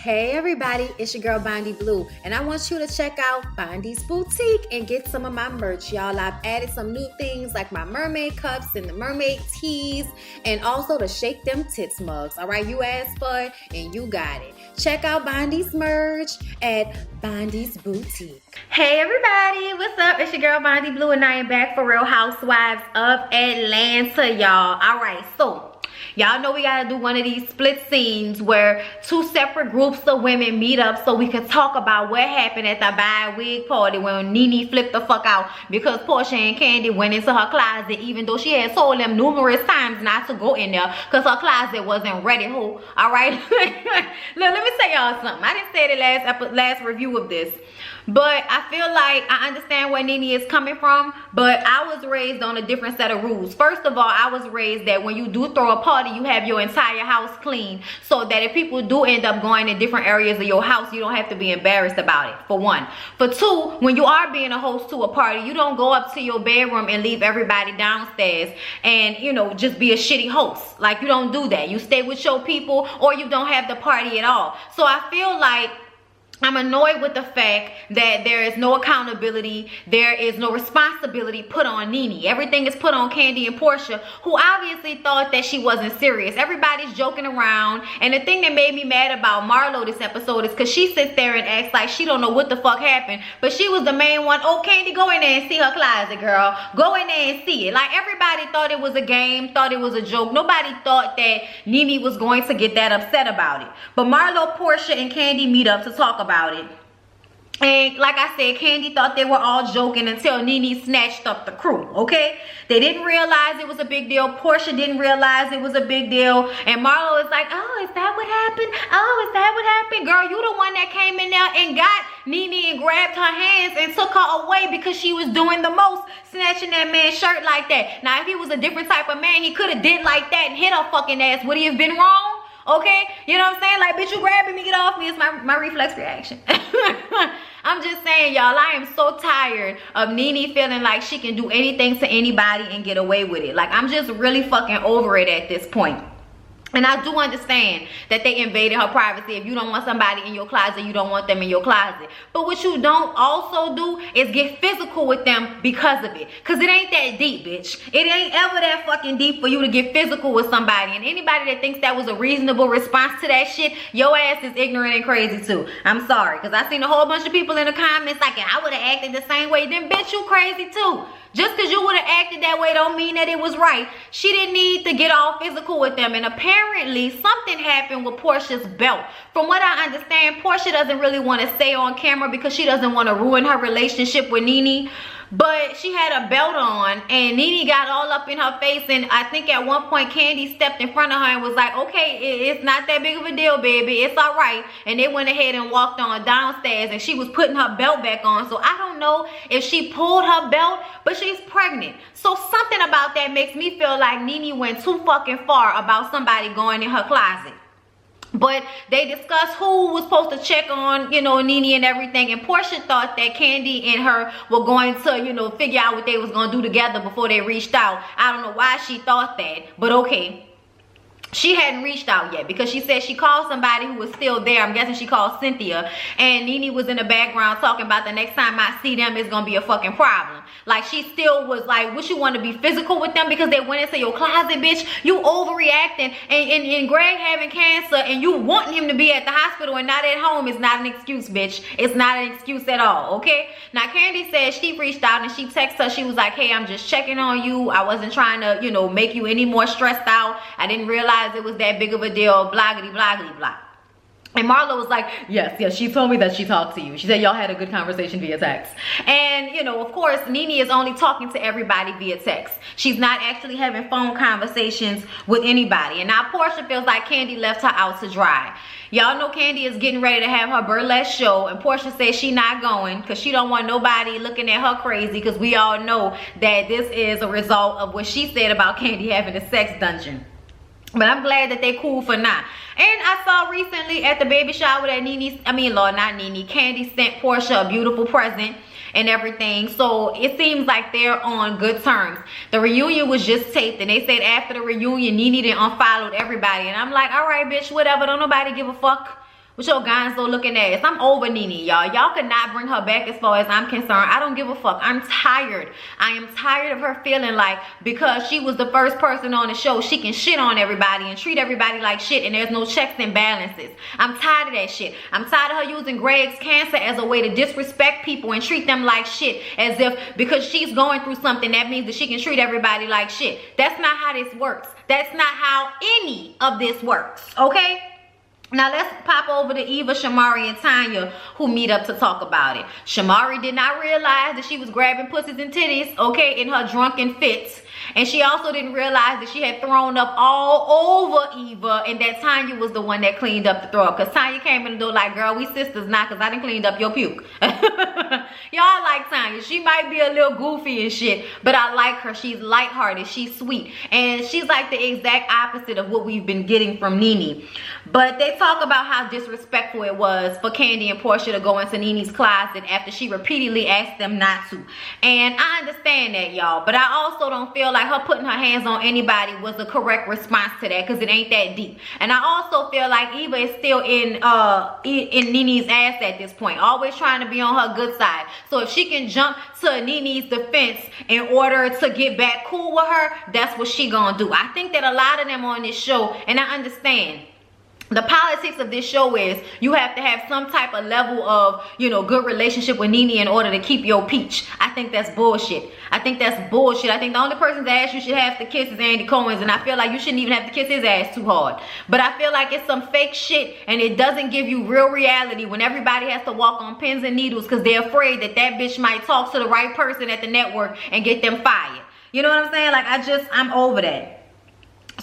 Hey everybody, it's your girl Bondy Blue, and I want you to check out Bondy's Boutique and get some of my merch, y'all. I've added some new things like my mermaid cups and the mermaid tees, and also the Shake Them Tits mugs. All right, you asked for it and you got it. Check out Bondy's merch at Bondy's Boutique. Hey everybody, what's up? It's your girl Bondy Blue, and I am back for Real Housewives of Atlanta, y'all. All right, so y'all know we gotta do one of these split scenes where two separate groups of women meet up so we can talk about what happened at the bi-wig party when Nene flipped the fuck out because Portia and Candy went into her closet even though she had told them numerous times not to go in there because her closet wasn't ready. All right? Look, let me tell y'all something. I didn't say the last review of this, but I feel like I understand where Nene is coming from, but I was raised on a different set of rules. First of all, I was raised that when you do throw a party, you have your entire house clean so that if people do end up going in different areas of your house, you don't have to be embarrassed about it, for one. For two, when you are being a host to a party, you don't go up to your bedroom and leave everybody downstairs and, you know, just be a shitty host. Like, you don't do that. You stay with your people or you don't have the party at all. So I feel like I'm annoyed with the fact that there is no accountability, there is no responsibility put on Nene. Everything is put on Candy and Portia, who obviously thought that she wasn't serious. Everybody's joking around, and the thing that made me mad about Marlo this episode is because she sits there and acts like she don't know what the fuck happened, but she was the main one. Oh, Candy, go in there and see her closet, girl. Go in there and see it. Like, everybody thought it was a game, thought it was a joke. Nobody thought that Nene was going to get that upset about it. But Marlo, Portia, and Candy meet up to talk about it. And like I said, Candy thought they were all joking until Nene snatched up the crew, okay? They didn't realize it was a big deal. Portia didn't realize it was a big deal. And Marlo is like, oh, is that what happened? Oh, is that what happened? Girl, you the one that came in there and got Nene and grabbed her hands and took her away because she was doing the most, snatching that man's shirt like that. Now, if he was a different type of man, he could have did like that and hit her fucking ass. Would he have been wrong? Okay, you know what I'm saying? Like, bitch, you grabbing me, get off me. It's my reflex reaction. I'm just saying, y'all, I am so tired of Nene feeling like she can do anything to anybody and get away with it. Like, I'm just really fucking over it at this point. And I do understand that they invaded her privacy. If you don't want somebody in your closet, you don't want them in your closet. But what you don't also do is get physical with them because of it. Because it ain't that deep, bitch. It ain't ever that fucking deep for you to get physical with somebody. And anybody that thinks that was a reasonable response to that shit, your ass is ignorant and crazy too. I'm sorry. Because I seen a whole bunch of people in the comments like, I would have acted the same way. Then bitch, you crazy too. Just because you would have acted that way don't mean that it was right. She didn't need to get all physical with them. And apparently something happened with Portia's belt. From what I understand, Portia doesn't really want to stay on camera because she doesn't want to ruin her relationship with Nene. But she had a belt on and Nene got all up in her face, and I think at one point Candy stepped in front of her and was like, okay, it's not that big of a deal, baby, it's all right. And they went ahead and walked on downstairs and she was putting her belt back on. So I don't know if she pulled her belt, but she's pregnant. So something about that makes me feel like Nene went too fucking far about somebody going in her closet. But they discussed who was supposed to check on, you know, Nene and everything. And Portia thought that Candy and her were going to, you know, figure out what they was going to do together before they reached out. I don't know why she thought that, but okay. She hadn't reached out yet because she said she called somebody who was still there. I'm guessing she called Cynthia. And Nene was in the background talking about the next time I see them, it's going to be a fucking problem. Like, she still was like, what, you want to be physical with them because they went into your closet, bitch? You overreacting. And Greg having cancer and you wanting him to be at the hospital and not at home is not an excuse, bitch. It's not an excuse at all, okay? Now, Candy said she reached out and she texted her. She was like, hey, I'm just checking on you. I wasn't trying to, you know, make you any more stressed out. I didn't realize it was that big of a deal, bloggity, bloggity, blah. And Marlo was like, yes, she told me that she talked to you. She said y'all had a good conversation via text. And, you know, of course, Nene is only talking to everybody via text. She's not actually having phone conversations with anybody. And now Portia feels like Candy left her out to dry. Y'all know Candy is getting ready to have her burlesque show, and Portia says she not going because she don't want nobody looking at her crazy, because we all know that this is a result of what she said about Candy having a sex dungeon. But I'm glad that they cool for now. And I saw recently at the baby shower that Candy sent Portia a beautiful present and everything. So it seems like they're on good terms. The reunion was just taped, and they said after the reunion, Nene done unfollowed everybody. And I'm like, all right, bitch, whatever. Don't nobody give a fuck. With your gonzo looking ass. I'm over Nene, y'all. Y'all could not bring her back as far as I'm concerned. I don't give a fuck. I'm tired. I am tired of her feeling like because she was the first person on the show, she can shit on everybody and treat everybody like shit and there's no checks and balances. I'm tired of that shit. I'm tired of her using Greg's cancer as a way to disrespect people and treat them like shit as if because she's going through something that means that she can treat everybody like shit. That's not how this works. That's not how any of this works, okay? Now let's pop over to Eva, Shamari, and Tanya, who meet up to talk about it. Shamari did not realize that she was grabbing pussies and titties, okay, in her drunken fits. And she also didn't realize that she had thrown up all over Eva and that Tanya was the one that cleaned up the throw up. Because Tanya came in the door like, girl, we sisters now because I done cleaned up your puke. Y'all like Tanya. She might be a little goofy and shit, but I like her. She's lighthearted. She's sweet. And she's like the exact opposite of what we've been getting from Nene. But they talk about how disrespectful it was for Kandi and Portia to go into Nene's closet after she repeatedly asked them not to. And I understand that, y'all. But I also don't feel like her putting her hands on anybody was the correct response to that because it ain't that deep. And I also feel like Eva is still in Nene's ass at this point, always trying to be on her good side. So if she can jump to Nene's defense in order to get back cool with her, that's what she gonna do. I think that a lot of them on this show, and I understand, the politics of this show is you have to have some type of level of, you know, good relationship with Nene in order to keep your peach. I think that's bullshit. I think that's bullshit. I think the only person's ass you should have to kiss is Andy Cohen's, and I feel like you shouldn't even have to kiss his ass too hard. But I feel like it's some fake shit and it doesn't give you real reality when everybody has to walk on pins and needles because they're afraid that that bitch might talk to the right person at the network and get them fired. You know what I'm saying? Like, I'm over that.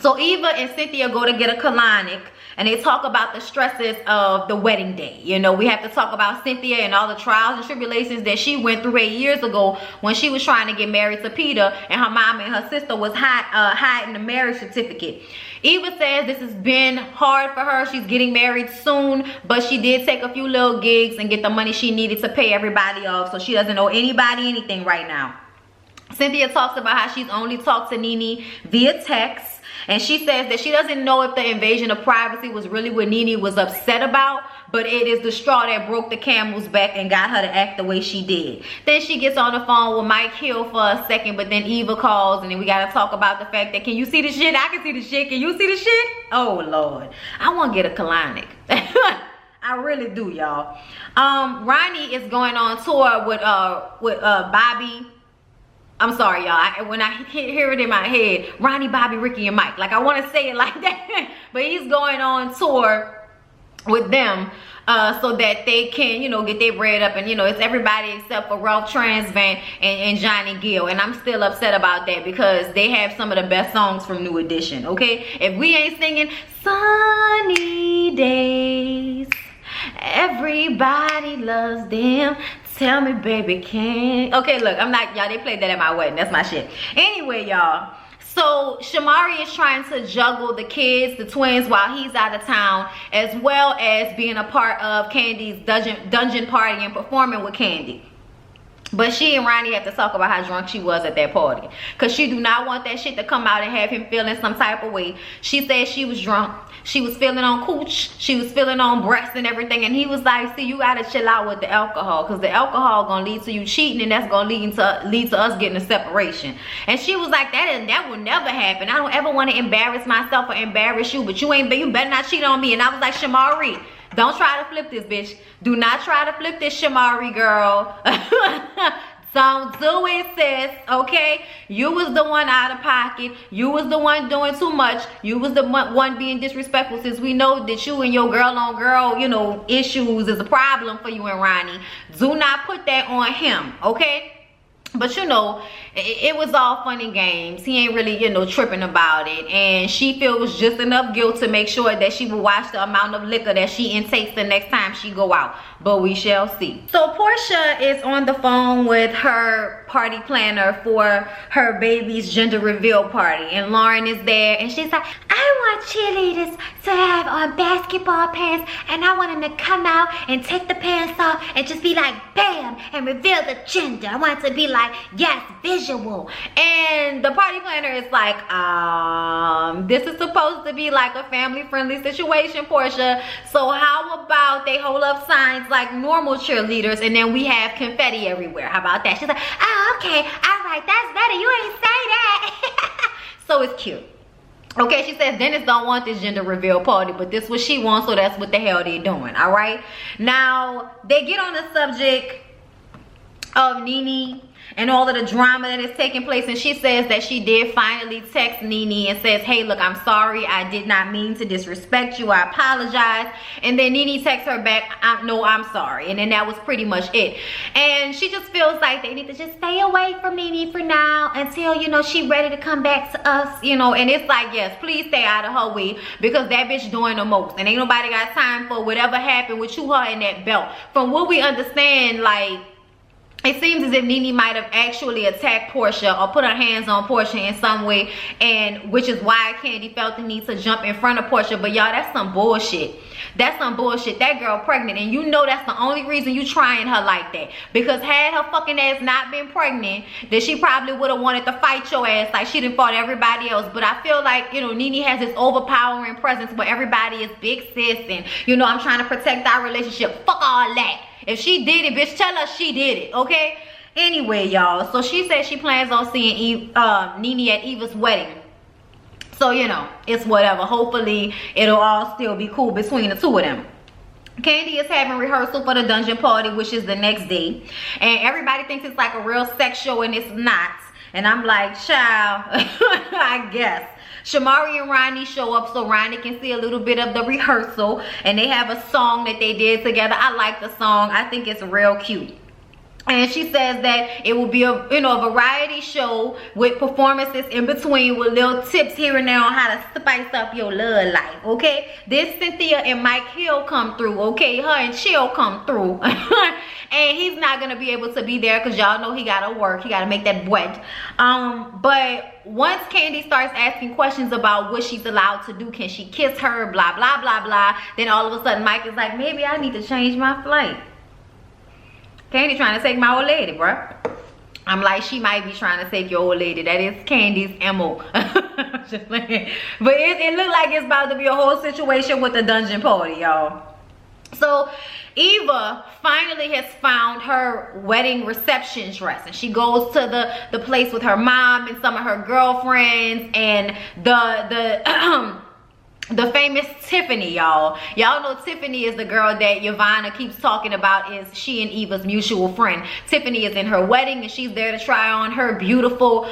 So Eva and Cynthia go to get a colonic and they talk about the stresses of the wedding day. You know, we have to talk about Cynthia and all the trials and tribulations that she went through 8 years ago when she was trying to get married to Peter and her mom and her sister was hiding the marriage certificate. Eva says this has been hard for her. She's getting married soon, but she did take a few little gigs and get the money she needed to pay everybody off, so she doesn't owe anybody anything right now. Cynthia talks about how she's only talked to Nene via text. And she says that she doesn't know if the invasion of privacy was really what Nene was upset about, but it is the straw that broke the camel's back and got her to act the way she did. Then she gets on the phone with Mike Hill for a second, but then Eva calls and then we got to talk about the fact that, can you see the shit? I can see the shit. Can you see the shit? Oh, Lord. I want to get a colonic. I really do, y'all. Ronnie is going on tour with Bobby. I'm sorry, y'all. When I hear it in my head, Ronnie, Bobby, Ricky, and Mike. Like, I want to say it like that. But he's going on tour with them so that they can, you know, get their bread up. And, you know, it's everybody except for Ralph Transvan and Johnny Gill. And I'm still upset about that because they have some of the best songs from New Edition, okay? If we ain't singing Sunny Days, everybody loves them. Tell me, baby, can... Okay, look, I'm not... Y'all, they played that at my wedding. That's my shit. Anyway, y'all. So, Shamari is trying to juggle the kids, the twins, while he's out of town, as well as being a part of Candy's dungeon party and performing with Kandi. But she and Ronnie have to talk about how drunk she was at that party. Because she do not want that shit to come out and have him feeling some type of way. She said she was drunk. She was feeling on cooch. She was feeling on breasts and everything. And he was like, see, you got to chill out with the alcohol. Because the alcohol going to lead to you cheating. And that's going to lead to us getting a separation. And she was like, that will never happen. I don't ever want to embarrass myself or embarrass you. But you better not cheat on me. And I was like, Shamari, don't try to flip this, bitch. Do not try to flip this, Shamari, girl. Don't do it, sis, okay? You was the one out of pocket. You was the one doing too much. You was the one being disrespectful, since we know that you and your girl on girl, you know, issues is a problem for you and Ronnie. Do not put that on him, okay? But, you know, it was all fun and games. He ain't really, you know, tripping about it. And she feels just enough guilt to make sure that she will watch the amount of liquor that she intakes the next time she go out. But we shall see. So Portia is on the phone with her party planner for her baby's gender reveal party. And Lauren is there. And she's like, I want cheerleaders to have on basketball pants. And I want them to come out and take the pants off and just be like, bam, and reveal the gender. I want it to be like, yes, visual. And the party planner is like, this is supposed to be like a family-friendly situation, Portia. So how about out, they hold up signs like normal cheerleaders, and then we have confetti everywhere. How about that? She's like, oh, okay, all right, that's better. You ain't say that. So it's cute. Okay, she says Dennis don't want this gender reveal party, but this what she wants, so that's what the hell they doing. All right. Now they get on the subject of Nene and all of the drama that is taking place, and she says that she did finally text Nene and says, hey, look, I'm sorry, I did not mean to disrespect you, I apologize. And then Nene texts her back, no, I'm sorry. And then that was pretty much it. And she just feels like they need to just stay away from Nene for now until, you know, she ready to come back to us, you know. And it's like, yes, please stay out of her way, because that bitch doing the most, and ain't nobody got time for whatever happened with you, her, and that belt. From what we understand, like, it seems as if Nene might have actually attacked Portia or put her hands on Portia in some way, and which is why Kandi felt the need to jump in front of Portia. But y'all, that's some bullshit. That's some bullshit. That girl pregnant, and you know that's the only reason you trying her like that. Because had her fucking ass not been pregnant, then she probably would have wanted to fight your ass like she done fought everybody else. But I feel like, you know, Nene has this overpowering presence where everybody is big sis, and, you know, I'm trying to protect our relationship. Fuck all that. If she did it, bitch, tell her she did it, okay? Anyway, y'all, so she said she plans on seeing Nene at Eva's wedding. So, you know, it's whatever. Hopefully, it'll all still be cool between the two of them. Kandi is having rehearsal for the dungeon party, which is the next day. And everybody thinks it's like a real sex show, and it's not. And I'm like, child, I guess. Shamari and Ronnie show up so Ronnie can see a little bit of the rehearsal, and they have a song that they did together. I like the song. I think it's real cute. And she says that it will be a, you know, a variety show with performances in between, with little tips here and there on how to spice up your love life, okay? This Cynthia and Mike Hill come through, okay? Her and Chill come through. And he's not gonna be able to be there because y'all know he gotta work. He gotta make that bread. But once Kandi starts asking questions about what she's allowed to do, can she kiss her, blah, blah, blah, blah, then all of a sudden Mike is like, maybe I need to change my flight. Kandi trying to take my old lady, bruh. I'm like, she might be trying to take your old lady. That is Kandi's MO. Just playing. But it looked like it's about to be a whole situation with the dungeon party, y'all. So Eva finally has found her wedding reception dress, and she goes to the place with her mom and some of her girlfriends and the famous Tiffany, y'all. Y'all know Tiffany is the girl that Yvonne keeps talking about, is she and Eva's mutual friend. Tiffany is in her wedding, and she's there to try on her beautiful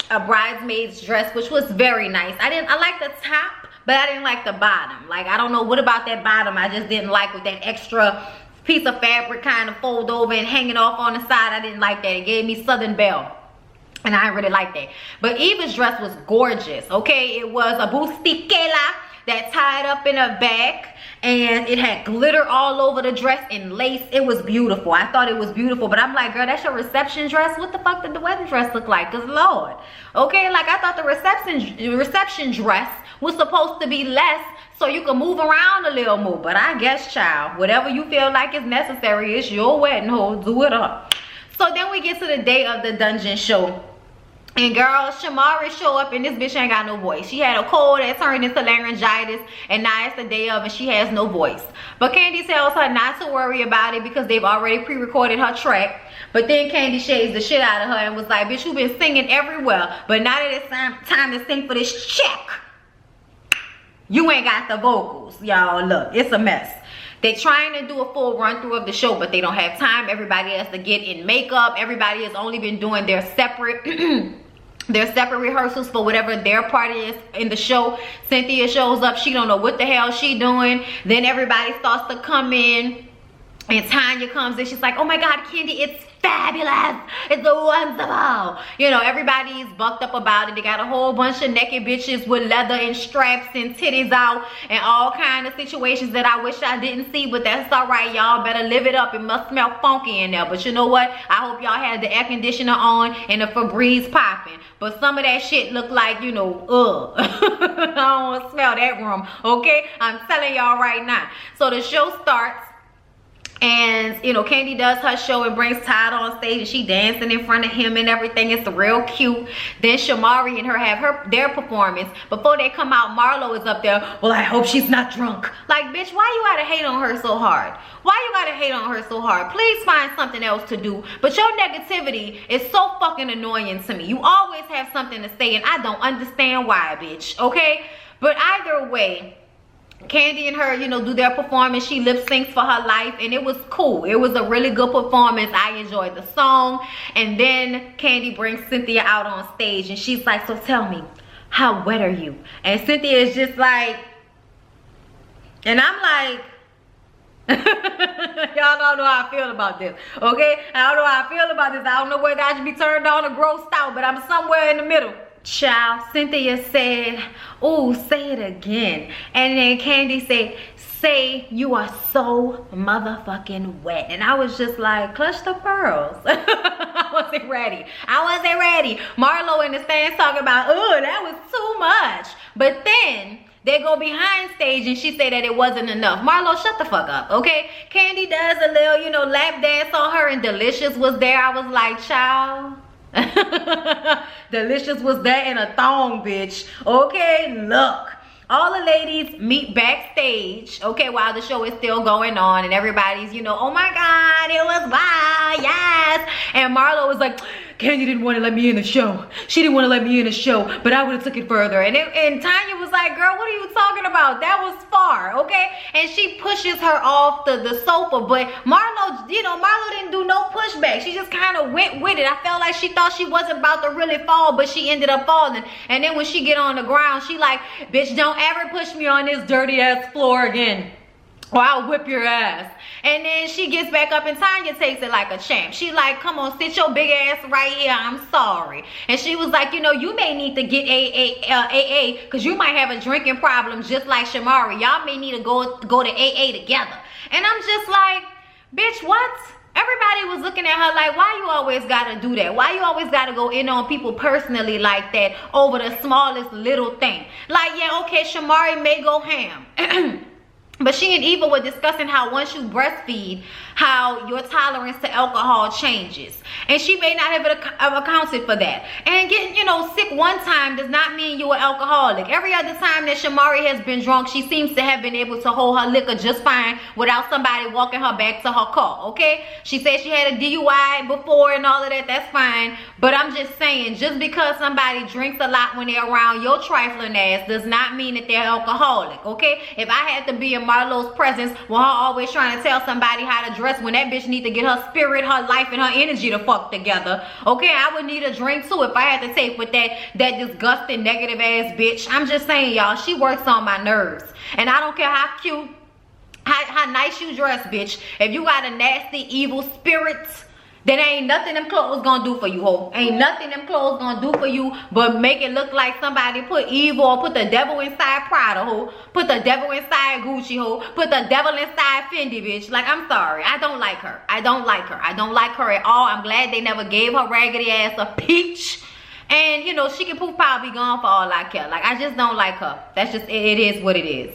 a bridesmaid's dress, which was very nice. I like the top, but I didn't like the bottom. Like, I don't know what about that bottom I just didn't like, with that extra piece of fabric kind of fold over and hanging off on the side. I didn't like that. It gave me Southern Belle, and I really liked that. But Eva's dress was gorgeous, okay? It was a bustiquela that tied up in her back, and it had glitter all over the dress and lace. It was beautiful. I thought it was beautiful, but I'm like, girl, that's your reception dress? What the fuck did the wedding dress look like? Because Lord, okay, like, I thought the reception dress was supposed to be less so you can move around a little more. But I guess, child, whatever you feel like is necessary, it's your wedding, ho, do it up. So then we get to the day of the dungeon show. And girl, Shamari show up, and this bitch ain't got no voice. She had a cold that turned into laryngitis, and now it's the day of and she has no voice. But Kandi tells her not to worry about it because they've already pre-recorded her track. But then Kandi shades the shit out of her and was like, bitch, you've been singing everywhere, but now that it's time to sing for this check, you ain't got the vocals. Y'all, look, it's a mess. They're trying to do a full run through of the show, but they don't have time. Everybody has to get in makeup. Everybody has only been doing their separate rehearsals for whatever their part is in the show. Cynthia shows up. She don't know what the hell she doing. Then everybody starts to come in, and Tanya comes in. She's like, oh my God, Kandi, it's fabulous. It's wonderful. You know, everybody's bucked up about it. They got a whole bunch of naked bitches with leather and straps and titties out and all kind of situations that I wish I didn't see, but that's all right. Y'all better live it up. It must smell funky in there. But you know what? I hope y'all had the air conditioner on and the Febreze popping. But some of that shit look like, you know, I don't want to smell that room, okay? I'm telling y'all right now. So the show starts. And you know, Candy does her show and brings Todd on stage, and she dancing in front of him and everything. It's real cute. Then Shamari and her have their performance. Before they come out, Marlo is up there. Well, I hope she's not drunk. Like, bitch, why you gotta hate on her so hard? Why you gotta hate on her so hard? Please find something else to do. But your negativity is so fucking annoying to me. You always have something to say, and I don't understand why, bitch. Okay? But either way, Candy and her, you know, do their performance. She lip syncs for her life, and it was cool. It was a really good performance. I enjoyed the song. And then Candy brings Cynthia out on stage, and she's like, so tell me, how wet are you? And Cynthia is just like, and I'm like, y'all don't know how I feel about this, okay? I don't know how I feel about this. I don't know whether I should be turned on or grossed out, but I'm somewhere in the middle. Child, Cynthia said, oh, say it again. And then Candy said, say you are so motherfucking wet. And I was just like, clutch the pearls. I wasn't ready. I wasn't ready. Marlo in the stands talking about, oh, that was too much. But then they go behind stage and she said that it wasn't enough. Marlo, shut the fuck up, okay? Candy does a little, you know, lap dance on her, and Delicious was there. I was like, child. Delicious was there in a thong, bitch. Okay, look. All the ladies meet backstage, okay, while the show is still going on, and everybody's, you know, oh my God, it was wow, yes. And Marlo was like, Candy didn't want to let me in the show. She didn't want to let me in the show, but I would have took it further. And Tanya was like, girl, what are you talking about? That was far, okay? And she pushes her off the sofa, but Marlo, you know, Marlo didn't do no pushback. She just kind of went with it. I felt like she thought she wasn't about to really fall, but she ended up falling. And then when she get on the ground, she like, bitch, don't ever push me on this dirty ass floor again, or I'll whip your ass. And then she gets back up and Tanya takes it like a champ. She like, come on, sit your big ass right here. I'm sorry. And she was like, you know, you may need to get AA because you might have a drinking problem just like Shamari. Y'all may need to go to AA together. And I'm just like, bitch, what? Everybody was looking at her like, why you always gotta do that? Why you always gotta go in on people personally like that over the smallest little thing? Like, yeah, okay, Shamari may go ham. But she and Eva were discussing how once you breastfeed, how your tolerance to alcohol changes. And she may not have accounted for that. And getting, you know, sick one time does not mean you're an alcoholic. Every other time that Shamari has been drunk, she seems to have been able to hold her liquor just fine without somebody walking her back to her car, okay? She said she had a DUI before and all of that, that's fine. But I'm just saying, just because somebody drinks a lot when they're around your trifling ass does not mean that they're alcoholic, okay? If I had to be in Marlo's presence with her always trying to tell somebody how to dress when that bitch need to get her spirit, her life, and her energy to fuck together, okay, I would need a drink too if I had to take with that disgusting negative ass bitch. I'm just saying, y'all, she works on my nerves. And I don't care how cute, how nice you dress, bitch. If you got a nasty, evil spirit, then ain't nothing them clothes gonna do for you, ho. Ain't nothing them clothes gonna do for you but make it look like somebody put evil or put the devil inside Prada, ho. Put the devil inside Gucci, ho. Put the devil inside Fendi, bitch. Like, I'm sorry. I don't like her. I don't like her. I don't like her at all. I'm glad they never gave her raggedy ass a peach. And, you know, she can poof pow be gone for all I care. Like, I just don't like her. That's just, it is what it is.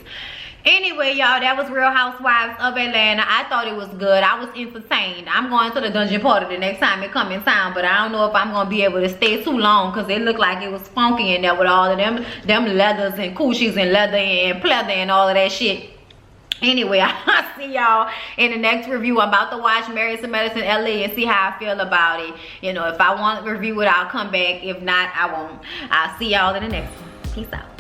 Anyway, y'all, that was Real Housewives of Atlanta. I thought it was good. I was entertained. I'm going to the dungeon party the next time it come in town, but I don't know if I'm going to be able to stay too long because it looked like it was funky in there with all of them leathers and coochies and leather and pleather and all of that shit. Anyway, I'll see y'all in the next review. I'm about to watch Married to Medicine LA and see how I feel about it. You know, if I want to review it, I'll come back. If not, I won't. I'll see y'all in the next one. Peace out.